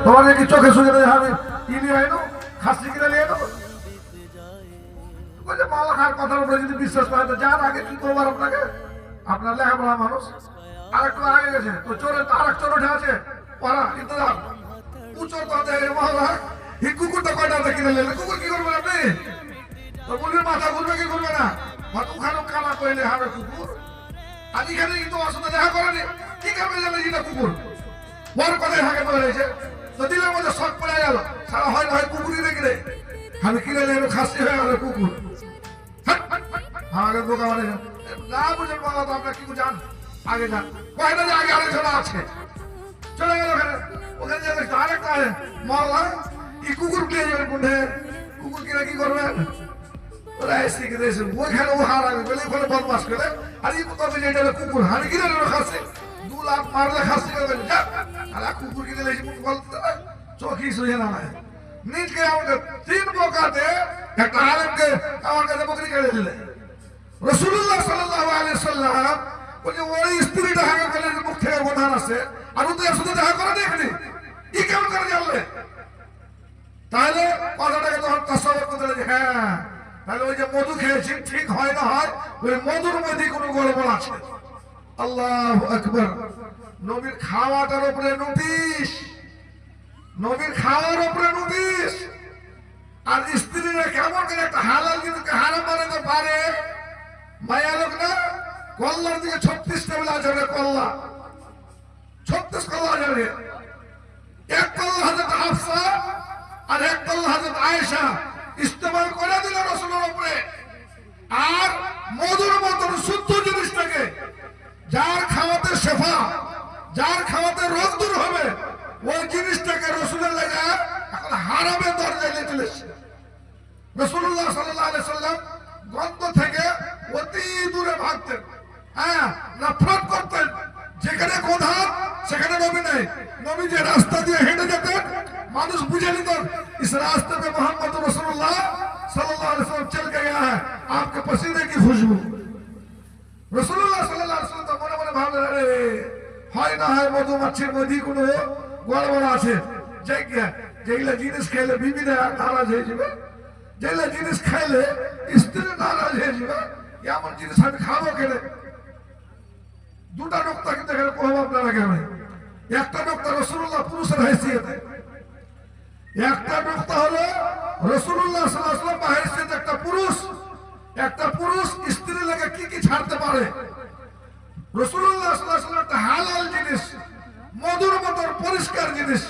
তোমাকে কি চোখে সুখে আমি ইনি হয় না খাসি কিনে নিয়ে নেবো মালা খাওয়ার কথার উপরে যদি বিশ্বাস করে তো যার আগে কি করবার আপনাকে আপনার লেখাপড়া মানুষ আরেকটু আগে গেছে তো চোরের আরেক চোর উঠে আছে পড়া ইন্তজার কুচোর কথা মালা এই কুকুরটা কয়টা কিনে নিলেন কুকুর কি করবেন আপনি তো মুরগির মাথা ঘুরবে কি ঘুরবে না ওখানে কানা কইলে হবে কুকুর আর এখানে কিন্তু অসুবিধা দেখা করেনি কি কারণে জানে যেটা কুকুর বড় কথাই হাঁকে পড়ে রয়েছে তো দিলের মধ্যে শখ পড়ে গেল সারা হয় না হয় কুকুরই রেখে দেয় আমি কিনে নিয়ে খাসি হয়ে গেল কুকুর আমাকে বোকা মানে না বুঝেন বাবা তো আপনার কি জান আগে যান কয়টা যে আগে আরেকজন আছে চলে গেল ওখানে যে আরেকটা মরলা কি কুকুর কিনে যাবেন কোনটা কুকুর কিনে কি করবেন ওরা এসে গেছে ওইখানে ও হারাবে বলে ওখানে বদমাস করে আর এই করবে যে এটা কুকুর হানি কিনে নেবে খাসি 2 লাখ মারলে খাসি করবেন আর কুকুর কিনে লেছি বলতে চোখই শুয়ে না নিজকে আমাকে 3 বোকাতে একটা আলেমকে আমার কাছে বকরি কেড়ে দিলে রাসূলুল্লাহ সাল্লাল্লাহু আলাইহি সাল্লাম বলে ওই স্ত্রীটা হাগে গেলে মুখ থেকে প্রধান আছে আর ওদের সাথে দেখা করে দেখনি কি কেমন করে জানলে তাহলে কথাটাকে তখন তাসাউর করতে হ্যাঁ তাহলে ওই যে মধু খেয়েছি ঠিক হয় না হয় ওই মধুর মধ্যে কোনো গড়বড় আছে আল্লাহু আকবার নবীর খাওয়াটার উপরে নোটিশ নবীর খাওয়ার উপরে নোটিশ আর স্ত্রীরা কেমন করে একটা হালাল জিনিসকে হারাম বানাতে পারে মায়া লোক না কল্লার দিকে 36 টেবিল আছে কল্লা 36 কল্লা যাবে এক কল্লা হযরত হাফসা আর এক কল্লা হযরত আয়েশা ইস্তেমাল করে দিল রাসূলের উপরে আর মধুর মতন শুদ্ধ জিনিসটাকে যার খাওয়াতে শেফা যার খাওয়াতে রোগ দূর হবে ওই জিনিসটাকে রাসূলের লাগা এখন হারামের দরজায় নিয়ে চলে এসেছে রাসূলুল্লাহ সাল্লাল্লাহু আলাইহি সাল্লাম গন্ধ থেকে অতি দূরে ভাগতেন হ্যাঁ নফরত করতেন যেখানে কোধা সেখানে নবী নাই নবী যে রাস্তা দিয়ে হেঁটে যেতেন মানুষ বুঝে নিত इस रास्ते पे मोहम्मद रसूलुल्लाह सल्लल्लाहु अलैहि वसल्लम चल गया है आपके पसीने की खुशबू रसूलुल्लाह सल्लल्लाहु अलैहि वसल्लम মনে মনে ভাবলেন আরে হয় না হয় মধুমাছির মধ্যে কোনো গড়বড় আছে যেগুলা জিনিস খেলে বিবিরা নারাজ হয়ে যাবে যেগুলা জিনিস খাইলে স্ত্রী নারাজ হয়ে যাবে এমন জিনিস আমি খাবো খেলে দুটা নোক্তা কিন্তু এখানে প্রভাব আপনারা কেন একটা নোক্তা রাসূলুল্লাহ পুরুষের হাইসিয়তে একটা নোক্তা হলো রাসূলুল্লাহ সাল্লাল্লাহু আলাইহি ওয়াসাল্লাম হাইসিয়তে একটা পুরুষ স্ত্রী লাগে কি কি ছাড়তে পারে রাসূলুল্লাহ সাল্লাল্লাহু আলাইহি ওয়াসাল্লাম একটা হালাল জিনিস মধুর মতো পরিষ্কার জিনিস